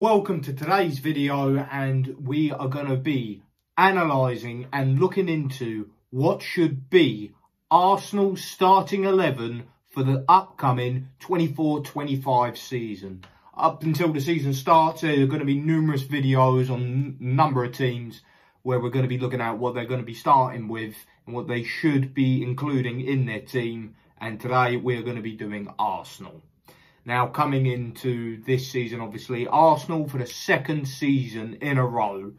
Welcome to today's video, and we are going to be analysing and looking into what should be Arsenal's starting 11 for the upcoming 24-25 season. Up until the season starts, there are going to be numerous videos on a number of teams where we're going to be looking at what they're going to be starting with and what they should be including in their team. And today we're going to be doing Arsenal. Now, coming into this season, obviously, Arsenal for the second season in a row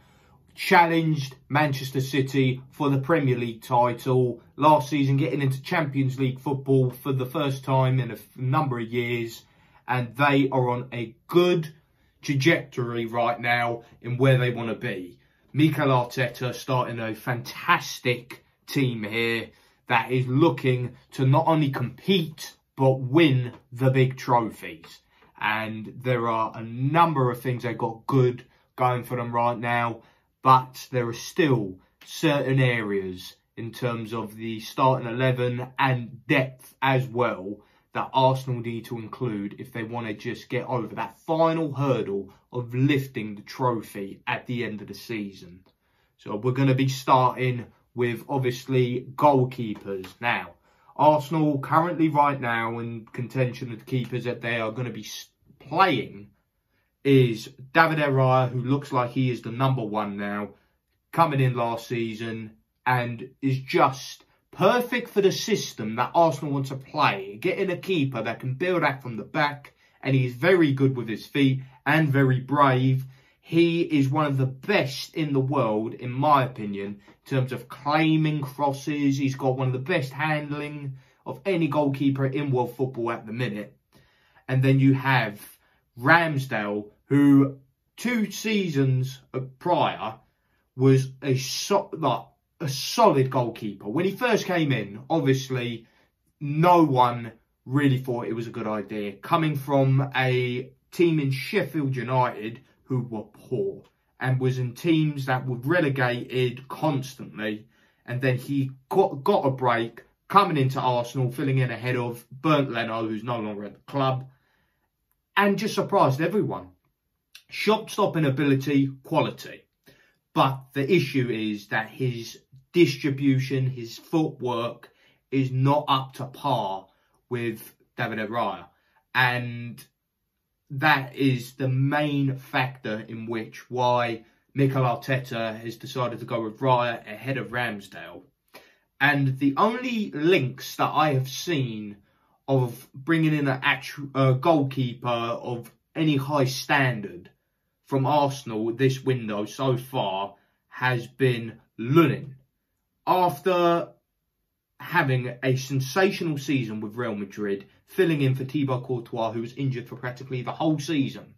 challenged Manchester City for the Premier League title. Last season, getting into Champions League football for the first time in a number of years. And they are on a good trajectory right now in where they want to be. Mikel Arteta starting a fantastic team here that is looking to not only compete but win the big trophies. And there are a number of things they've got good going for them right now, but there are still certain areas in terms of the starting 11 and depth as well that Arsenal need to include if they want to just get over that final hurdle of lifting the trophy at the end of the season. So we're going to be starting with, obviously, goalkeepers. Now, Arsenal currently right now in contention of the keepers that they are going to be playing is David Raya, who looks like he is the number one now, coming in last season and is just perfect for the system that Arsenal wants to play. Getting a keeper that can build out from the back, and he is very good with his feet and very brave. He is one of the best in the world, in my opinion, in terms of claiming crosses. He's got one of the best handling of any goalkeeper in world football at the minute. And then you have Ramsdale, who 2 seasons prior was a solid goalkeeper. When he first came in, obviously, no one really thought it was a good idea. Coming from a team in Sheffield United who were poor and was in teams that were relegated constantly. And then he got a break, coming into Arsenal, filling in ahead of Bernd Leno, who's no longer at the club, and just surprised everyone. Shot-stopping ability, quality. But the issue is that his distribution, his footwork is not up to par with David Raya. And that is the main factor in which why Mikel Arteta has decided to go with Raya ahead of Ramsdale. And the only links that I have seen of bringing in an actual goalkeeper of any high standard from Arsenal this window so far has been Lunin. After having a sensational season with Real Madrid, filling in for Thibaut Courtois, who was injured for practically the whole season,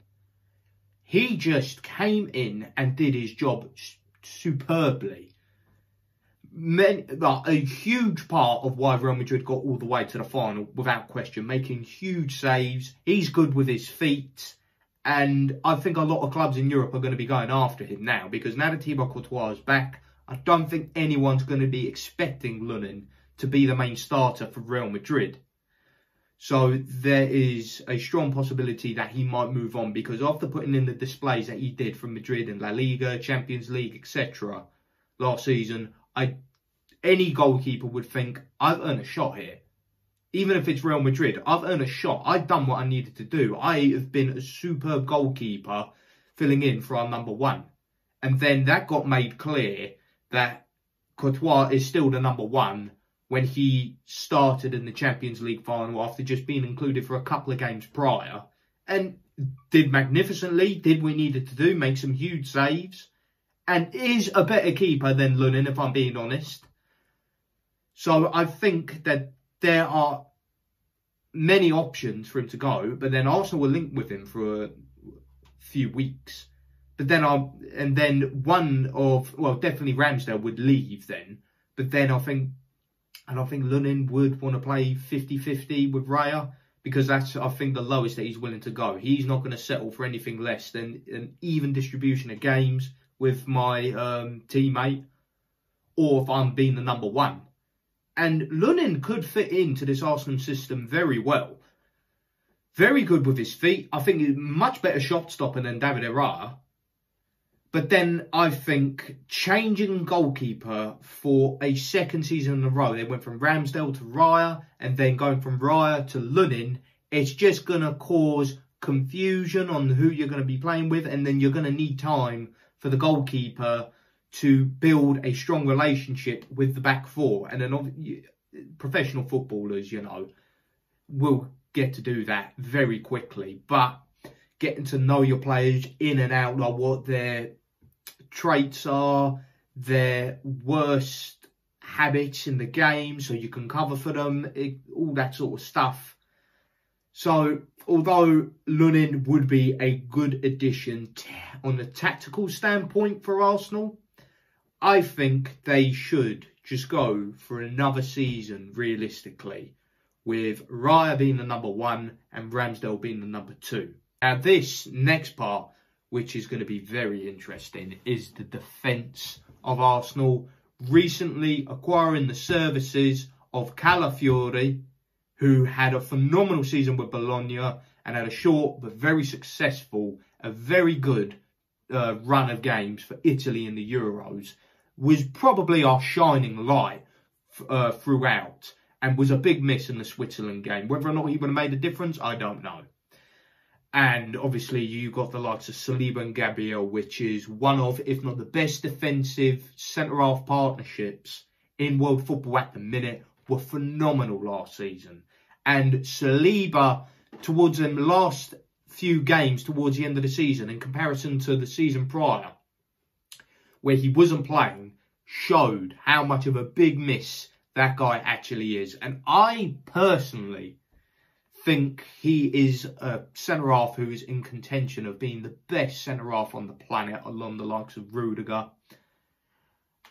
he just came in and did his job superbly. A huge part of why Real Madrid got all the way to the final, without question, making huge saves. He's good with his feet. And I think a lot of clubs in Europe are going to be going after him now, because now that Thibaut Courtois is back, I don't think anyone's going to be expecting Lunin to be the main starter for Real Madrid. So there is a strong possibility that he might move on, because after putting in the displays that he did from Madrid and La Liga, Champions League, etc. last season, any goalkeeper would think, I've earned a shot here. Even if it's Real Madrid, I've earned a shot. I've done what I needed to do. I have been a superb goalkeeper filling in for our number one. And then that got made clear that Courtois is still the number one when he started in the Champions League final after just being included for a couple of games prior. And did magnificently, did what he needed to do, make some huge saves. And is a better keeper than Lunin, if I'm being honest. So I think that there are many options for him to go, but then Arsenal will link with him for a few weeks. But then definitely Ramsdale would leave then. But then I think Lunin would want to play 50-50 with Raya, because that's, I think, the lowest that he's willing to go. He's not going to settle for anything less than an even distribution of games with my teammate, or if I'm being the number one. And Lunin could fit into this Arsenal system very well. Very good with his feet. I think he's much better shot stopper than David Raya. But then I think changing goalkeeper for a second season in a row, they went from Ramsdale to Raya and then going from Raya to Lunin, it's just going to cause confusion on who you're going to be playing with, and then you're going to need time for the goalkeeper to build a strong relationship with the back four. And then professional footballers, you know, will get to do that very quickly. But getting to know your players in and out, like what their traits are, their worst habits in the game, so you can cover for them, all that sort of stuff. So, although Lunin would be a good addition on the tactical standpoint for Arsenal, I think they should just go for another season, realistically, with Raya being the number 1 and Ramsdale being the number 2. Now, this next part, which is going to be very interesting, is the defence of Arsenal. Recently acquiring the services of Calafiori, who had a phenomenal season with Bologna and had a short but very successful, a very good run of games for Italy in the Euros, was probably our shining light throughout and was a big miss in the Switzerland game. Whether or not he would have made a difference, I don't know. And obviously you got the likes of Saliba and Gabriel, which is one of, if not the best defensive centre-half partnerships in world football at the minute, were phenomenal last season. And Saliba, towards the last few games towards the end of the season, in comparison to the season prior, where he wasn't playing, showed how much of a big miss that guy actually is. And I personally think he is a centre-half who is in contention of being the best centre-half on the planet, along the likes of Rudiger.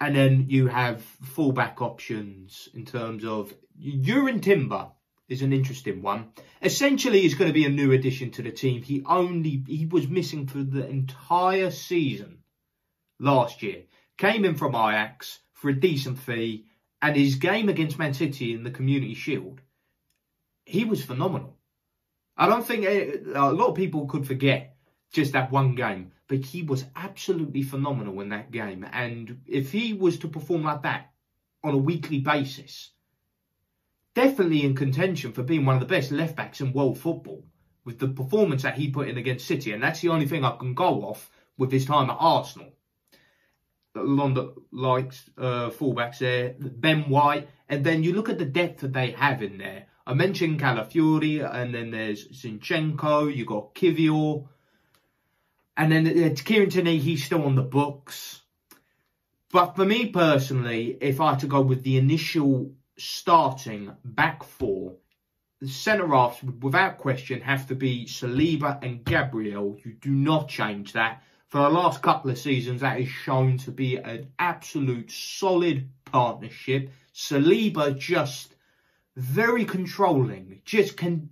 And then you have full-back options in terms of Urin Timber is an interesting one. Essentially, he's going to be a new addition to the team. He was missing for the entire season last year. Came in from Ajax for a decent fee, and his game against Man City in the Community Shield, he was phenomenal. I don't think a lot of people could forget just that one game, but he was absolutely phenomenal in that game. And if he was to perform like that on a weekly basis, definitely in contention for being one of the best left-backs in world football, with the performance that he put in against City. And that's the only thing I can go off with his time at Arsenal. Along the likes, fullbacks there, Ben White, and then you look at the depth that they have in there. I mentioned Calafiori, and then there's Zinchenko, you got Kivior, and then Kieran Tierney, he's still on the books. But for me personally, if I had to go with the initial starting back four, the centre-halves would without question have to be Saliba and Gabriel. You do not change that. For the last couple of seasons, that is shown to be an absolute solid partnership. Saliba just very controlling, just can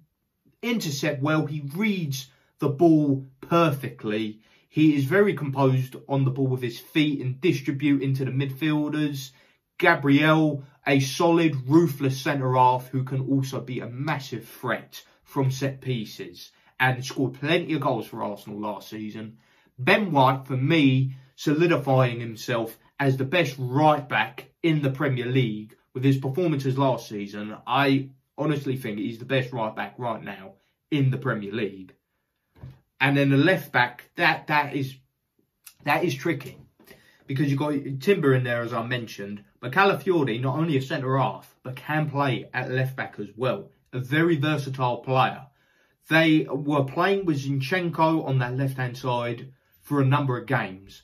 intercept well. He reads the ball perfectly. He is very composed on the ball with his feet and distribute into the midfielders. Gabriel, a solid, ruthless centre-half who can also be a massive threat from set pieces and scored plenty of goals for Arsenal last season. Ben White, for me, solidifying himself as the best right-back in the Premier League with his performances last season. I honestly think he's the best right-back right now in the Premier League. And then the left-back, that is tricky. Because you've got Timber in there, as I mentioned. But Calafiori, not only a centre-half, but can play at left-back as well. A very versatile player. They were playing with Zinchenko on that left-hand side for a number of games.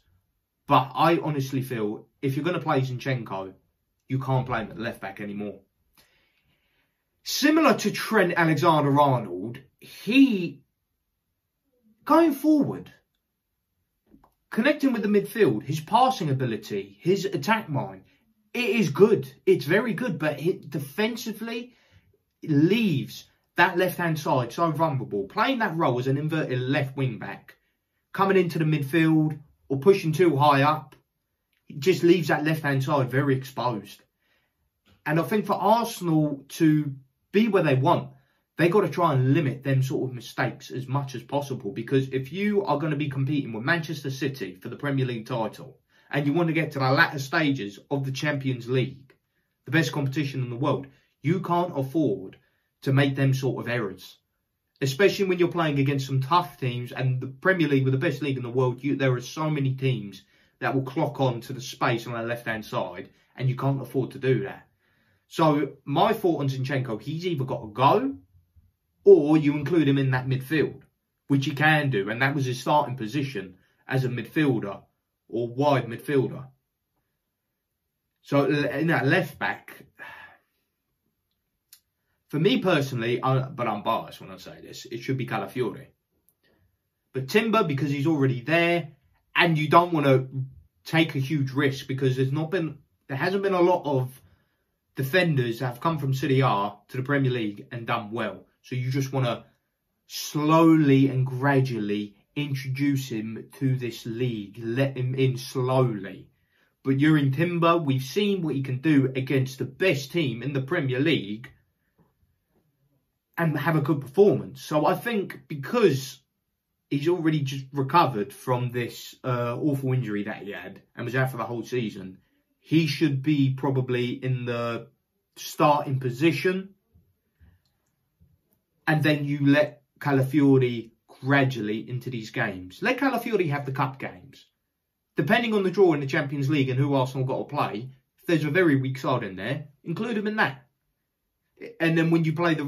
But I honestly feel if you're going to play Zinchenko, you can't play him at left-back anymore. Similar to Trent Alexander-Arnold, he, going forward, connecting with the midfield, his passing ability, his attack mind, it is good. It's very good, but defensively, it leaves that left-hand side so vulnerable. Playing that role as an inverted left wing-back, coming into the midfield or pushing too high up, it just leaves that left-hand side very exposed. And I think for Arsenal to be where they want, they got to try and limit them sort of mistakes as much as possible, because if you are going to be competing with Manchester City for the Premier League title and you want to get to the latter stages of the Champions League, the best competition in the world, you can't afford to make them sort of errors, especially when you're playing against some tough teams. And the Premier League, with the best league in the world, there are so many teams that will clock on to the space on the left-hand side, and you can't afford to do that. So my thought on Zinchenko, he's either got to go, or you include him in that midfield, which he can do. And that was his starting position as a midfielder or wide midfielder. So in that left back, for me personally, but I'm biased when I say this, it should be Calafiori. But Timber, because he's already there, and you don't want to take a huge risk, because there hasn't been a lot of defenders that have come from Serie A to the Premier League and done well. So you just want to slowly and gradually introduce him to this league. Let him in slowly. But Yuri Timber, we've seen what he can do against the best team in the Premier League and have a good performance. So I think because he's already just recovered from this awful injury that he had and was out for the whole season, he should be probably in the starting position. And then you let Calafiori gradually into these games. Let Calafiori have the cup games. Depending on the draw in the Champions League and who Arsenal got to play, if there's a very weak side in there, include him in that. And then when you play the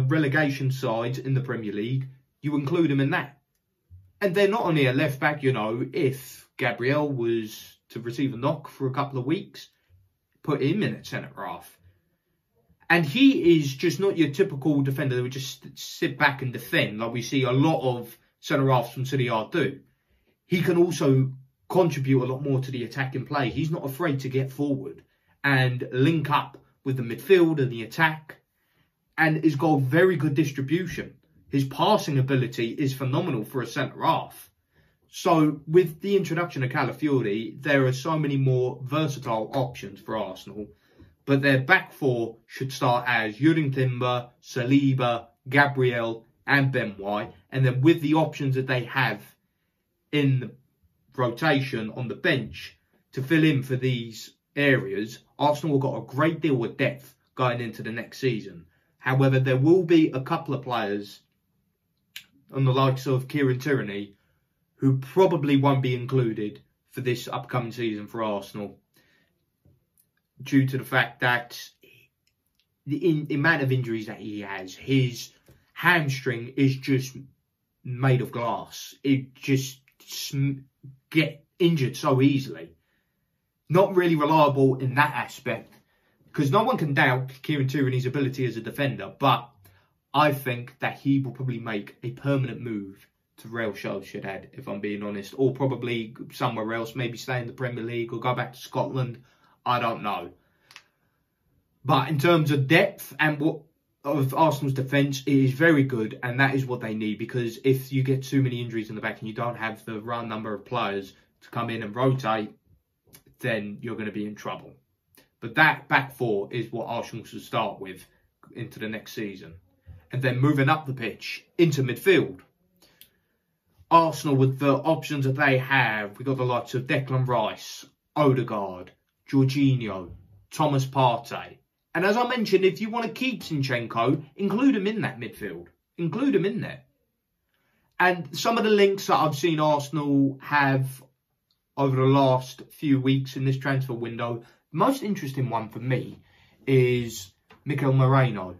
relegation sides in the Premier League, you include him in that. And they're not only a left back, you know, if Gabriel was to receive a knock for a couple of weeks, put him in at centre half. And he is just not your typical defender that would just sit back and defend like we see a lot of centre-halves from Serie A do. He can also contribute a lot more to the attacking play. He's not afraid to get forward and link up with the midfield and the attack. And he's got very good distribution. His passing ability is phenomenal for a centre-half. So with the introduction of Calafiori, there are so many more versatile options for Arsenal. But their back four should start as Yuri Timber, Saliba, Gabriel and Ben White. And then with the options that they have in rotation on the bench to fill in for these areas, Arsenal have got a great deal of depth going into the next season. However, there will be a couple of players on the likes of Kieran Tierney who probably won't be included for this upcoming season for Arsenal, due to the fact that the amount of injuries that he has, his hamstring is just made of glass. It just get injured so easily. Not really reliable in that aspect, because no one can doubt Kieran Tierney's ability as a defender, but I think that he will probably make a permanent move to Real Sociedad, if I'm being honest, or probably somewhere else, maybe stay in the Premier League or go back to Scotland. I don't know. But in terms of depth and of Arsenal's defence, it is very good, and that is what they need, because if you get too many injuries in the back and you don't have the right number of players to come in and rotate, then you're going to be in trouble. But that back four is what Arsenal should start with into the next season. And then moving up the pitch into midfield, Arsenal, with the options that they have, we've got the likes of Declan Rice, Odegaard, Jorginho, Thomas Partey. And as I mentioned, if you want to keep Zinchenko, include him in that midfield. Include him in there. And some of the links that I've seen Arsenal have over the last few weeks in this transfer window, the most interesting one for me is Mikel Moreno,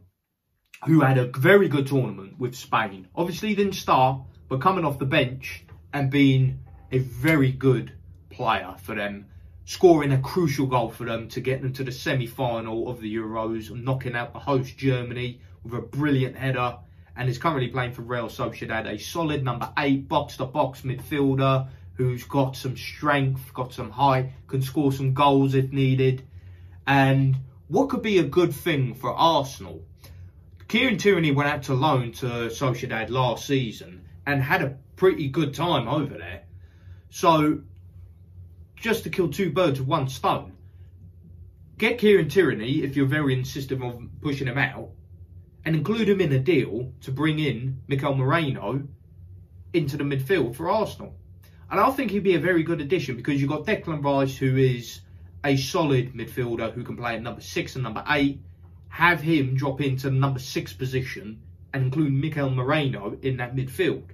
who had a very good tournament with Spain. Obviously, he didn't start, but coming off the bench and being a very good player for them, scoring a crucial goal for them to get them to the semi-final of the Euros, knocking out the host Germany with a brilliant header, and is currently playing for Real Sociedad, a solid number 8 box-to-box midfielder who's got some strength, got some height, can score some goals if needed. And what could be a good thing for Arsenal? Kieran Tierney went out to loan to Sociedad last season and had a pretty good time over there. So, just to kill two birds with one stone, get Kieran Tierney if you're very insistent on pushing him out, and include him in a deal to bring in Mikel Moreno into the midfield for Arsenal. And I think he'd be a very good addition, because you've got Declan Rice, who is a solid midfielder who can play at number 6 and number 8. Have him drop into the number 6 position and include Mikel Moreno in that midfield.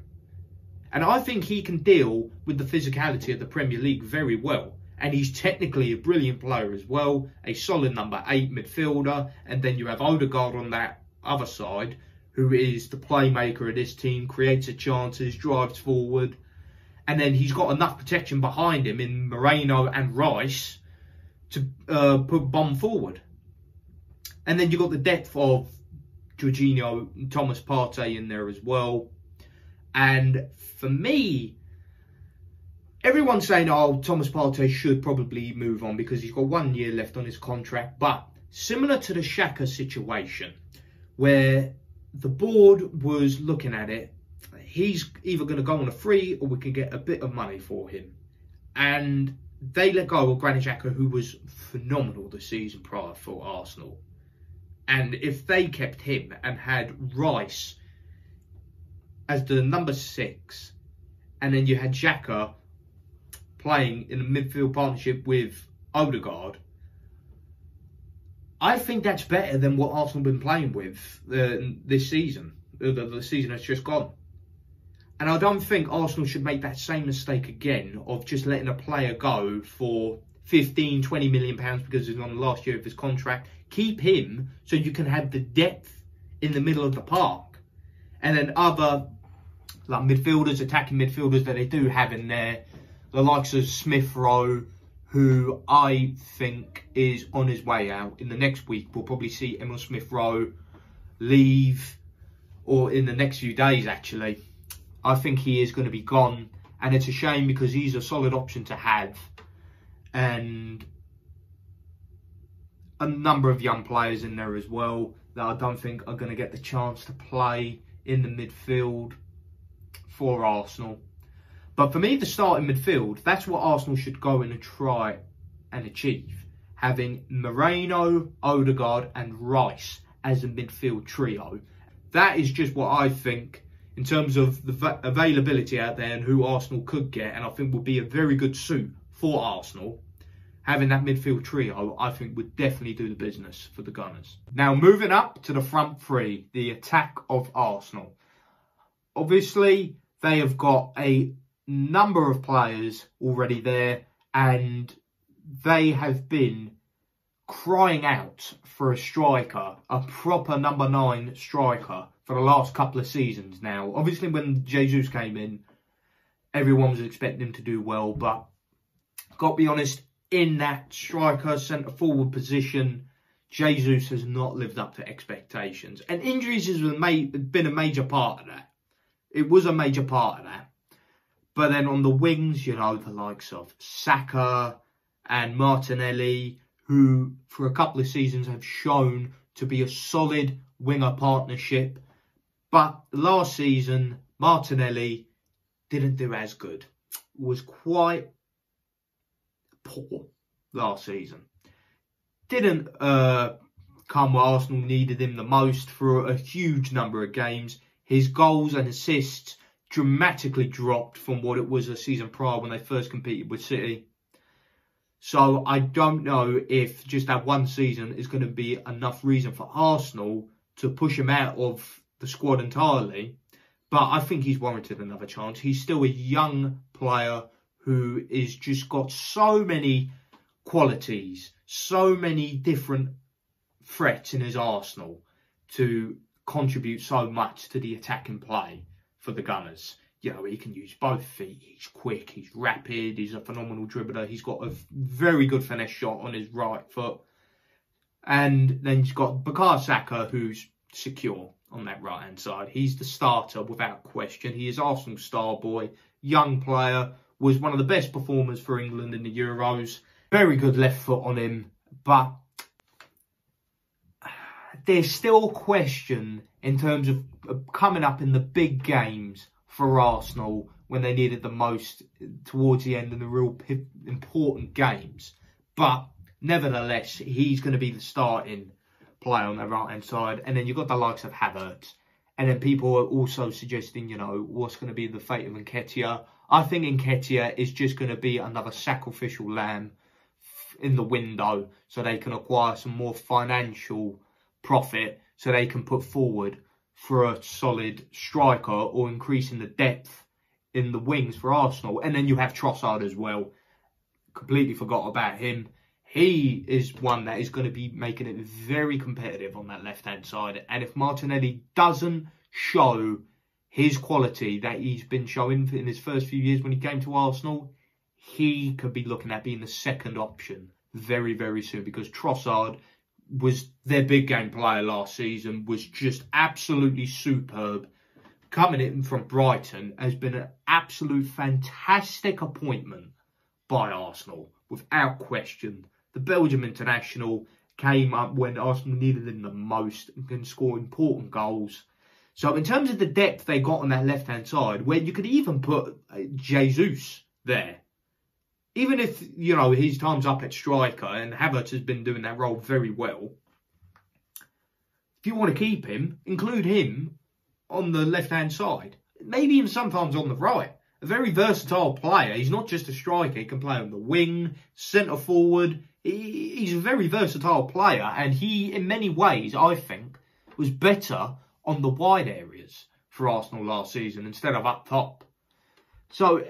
And I think he can deal with the physicality of the Premier League very well. And he's technically a brilliant player as well, a solid number 8 midfielder. And then you have Odegaard on that other side, who is the playmaker of this team, creates chances, drives forward. And then he's got enough protection behind him in Moreno and Rice to put bomb forward. And then you've got the depth of Jorginho and Thomas Partey in there as well. And for me, everyone's saying, oh, Thomas Partey should probably move on because he's got 1 year left on his contract. But similar to the Xhaka situation, where the board was looking at it, he's either going to go on a free or we can get a bit of money for him. And they let go of Granit Xhaka, who was phenomenal the season prior for Arsenal. And if they kept him and had Rice as the number 6, and then you had Xhaka playing in a midfield partnership with Odegaard, I think that's better than what Arsenal have been playing with this season, the season that's just gone. And I don't think Arsenal should make that same mistake again of just letting a player go for 15, 20 million pounds because he's on the last year of his contract. Keep him so you can have the depth in the middle of the park. And then other like midfielders, attacking midfielders that they do have in there, the likes of Smith Rowe, who I think is on his way out. In the next week, we'll probably see Emil Smith Rowe leave, or in the next few days actually. I think he is going to be gone, and it's a shame because he's a solid option to have. And a number of young players in there as well that I don't think are going to get the chance to play in the midfield for Arsenal. But for me, the starting midfield, that's what Arsenal should go in and try and achieve. Having Moreno, Odegaard and Rice as a midfield trio. That is just what I think in terms of the availability out there and who Arsenal could get. And I think would be a very good suit for Arsenal. Having that midfield trio, I think, would definitely do the business for the Gunners. Now, moving up to the front three, the attack of Arsenal. Obviously, they have got a number of players already there, and they have been crying out for a striker, a proper number 9 striker, for the last couple of seasons now. Obviously, when Jesus came in, everyone was expecting him to do well, but got to be honest, in that striker, centre-forward position, Jesus has not lived up to expectations. And injuries has been a major part of that. It was a major part of that. But then on the wings, you know, the likes of Saka and Martinelli, who for a couple of seasons have shown to be a solid winger partnership. But last season, Martinelli didn't do as good. Was quite poor last season. Didn't come where Arsenal needed him the most for a huge number of games. His goals and assists dramatically dropped from what it was a season prior when they first competed with City. So I don't know if just that one season is going to be enough reason for Arsenal to push him out of the squad entirely. But I think he's warranted another chance. He's still a young player who is just got so many qualities, so many different threats in his arsenal to contribute so much to the attacking play for the Gunners. You know, he can use both feet. He's quick, he's rapid, he's a phenomenal dribbler. He's got a very good finesse shot on his right foot. And then he's got Bukayo Saka, who's secure on that right-hand side. He's the starter without question. He is Arsenal's star boy, young player, was one of the best performers for England in the Euros. Very good left foot on him, but there's still a question in terms of coming up in the big games for Arsenal when they need it the most towards the end in the real important games. But nevertheless, he's going to be the starting player on their right-hand side. And then you've got the likes of Havertz. And then people are also suggesting, what's going to be the fate of Nketiah. I think Nketiah is just going to be another sacrificial lamb in the window so they can acquire some more financial profit so they can put forward for a solid striker or increasing the depth in the wings for Arsenal. And then you have Trossard as well. Completely forgot about him. He is one that is going to be making it very competitive on that left-hand side. And if Martinelli doesn't show his quality that he's been showing in his first few years when he came to Arsenal, he could be looking at being the second option very, very soon. Because Trossard was their big game player last season, was just absolutely superb. Coming in from Brighton has been an absolute fantastic appointment by Arsenal, without question. The Belgium international came up when Arsenal needed him the most and can score important goals. So in terms of the depth they got on that left-hand side, where you could even put Jesus there. Even if, his time's up at striker and Havertz has been doing that role very well. If you want to keep him, include him on the left-hand side. Maybe even sometimes on the right. A very versatile player. He's not just a striker. He can play on the wing, centre-forward. He's a very versatile player. And he, in many ways, I think, was better on the wide areas for Arsenal last season instead of up top. So,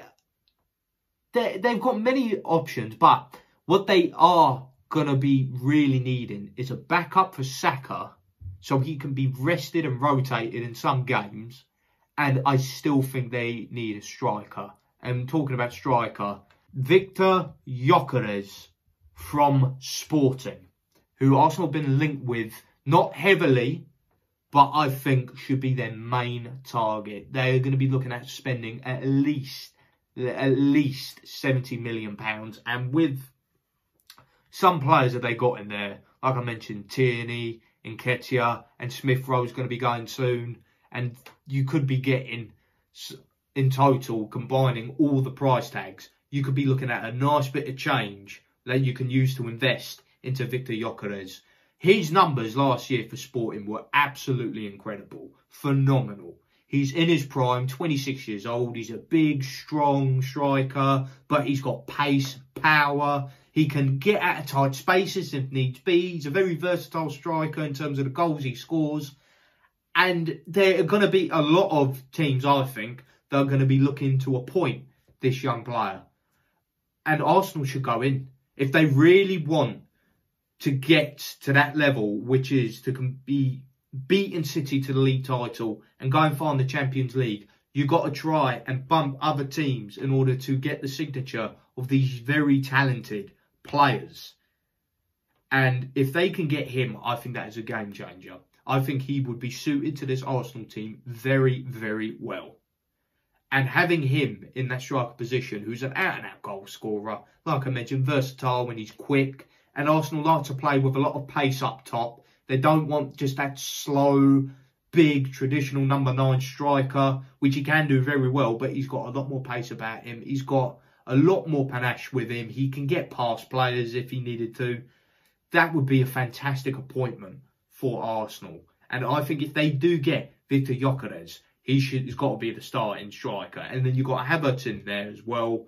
they've got many options. But what they are going to be really needing is a backup for Saka so he can be rested and rotated in some games. And I still think they need a striker. And talking about striker, Victor Gyökeres from Sporting, who Arsenal have been linked with, not heavily, but I think should be their main target. They're going to be looking at spending at least £70 million. And with some players that they got in there, like I mentioned, Tierney, Nketiah, and Smith Rowe's going to be going soon. And you could be getting, in total, combining all the price tags, you could be looking at a nice bit of change that you can use to invest into Victor Gyökeres. His numbers last year for Sporting were absolutely incredible. Phenomenal. He's in his prime, 26 years old. He's a big, strong striker, but he's got pace, power. He can get out of tight spaces if needs be. He's a very versatile striker in terms of the goals he scores. And there are going to be a lot of teams, I think, that are going to be looking to appoint this young player. And Arsenal should go in. If they really want to get to that level, which is to be beating City to the league title and go and find the Champions League, you've got to try and bump other teams in order to get the signature of these very talented players. And if they can get him, I think that is a game changer. I think he would be suited to this Arsenal team very, very well. And having him in that striker position, who's an out-and-out goal scorer, like I mentioned, versatile when he's quick. And Arsenal like to play with a lot of pace up top. They don't want just that slow, big, traditional number 9 striker, which he can do very well, but he's got a lot more pace about him. He's got a lot more panache with him. He can get past players if he needed to. That would be a fantastic appointment for Arsenal. And I think if they do get Victor Gyökeres, he's got to be the starting striker. And then you've got Havertz in there as well,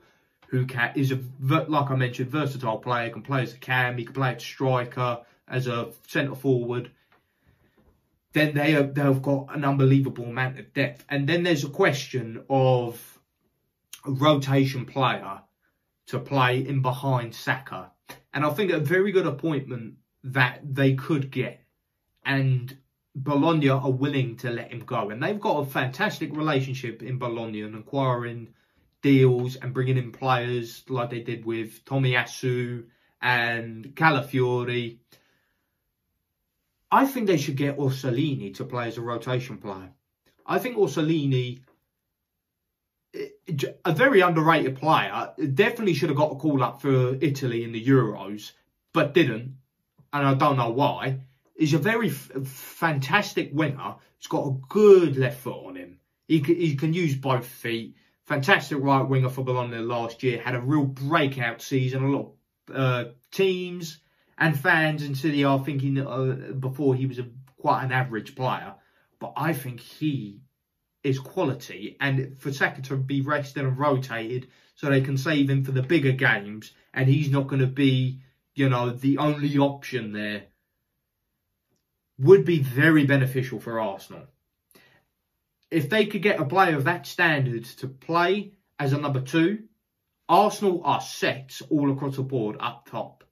who is, like I mentioned, versatile player, can play as a cam, he can play as striker, as a centre-forward. Then they've got an unbelievable amount of depth. And then there's a question of a rotation player to play in behind Saka. And I think a very good appointment that they could get. And Bologna are willing to let him go. And they've got a fantastic relationship in Bologna and acquiring deals and bringing in players like they did with Tomiyasu and Calafiori. I think they should get Orsolini to play as a rotation player. I think Orsolini, a very underrated player, definitely should have got a call up for Italy in the Euros, but didn't. And I don't know why. He's a very fantastic winger. He's got a good left foot on him. He can use both feet. Fantastic right winger for Bologna last year. Had a real breakout season. A lot of teams And fans in City are thinking that before he was quite an average player. But I think he is quality. And for Saka to be rested and rotated so they can save him for the bigger games, and he's not going to be, you know, the only option there, would be very beneficial for Arsenal. If they could get a player of that standard to play as a number 2, Arsenal are set all across the board up top.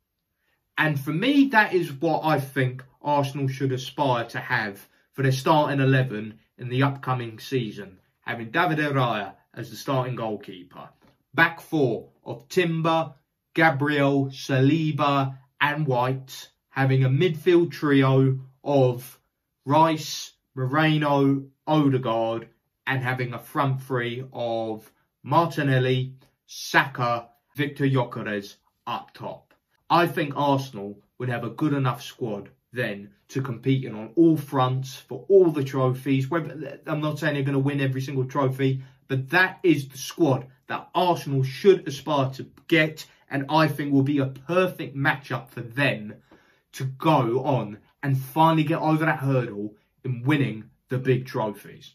And for me, that is what I think Arsenal should aspire to have for their starting 11 in the upcoming season. Having David de Gea as the starting goalkeeper. Back 4 of Timber, Gabriel, Saliba and White. Having a midfield trio of Rice, Moreno, Odegaard. And having a front 3 of Martinelli, Saka, Victor Gyökeres up top. I think Arsenal would have a good enough squad then to compete on all fronts for all the trophies. I'm not saying they're going to win every single trophy, but that is the squad that Arsenal should aspire to get, and I think will be a perfect matchup for them to go on and finally get over that hurdle in winning the big trophies.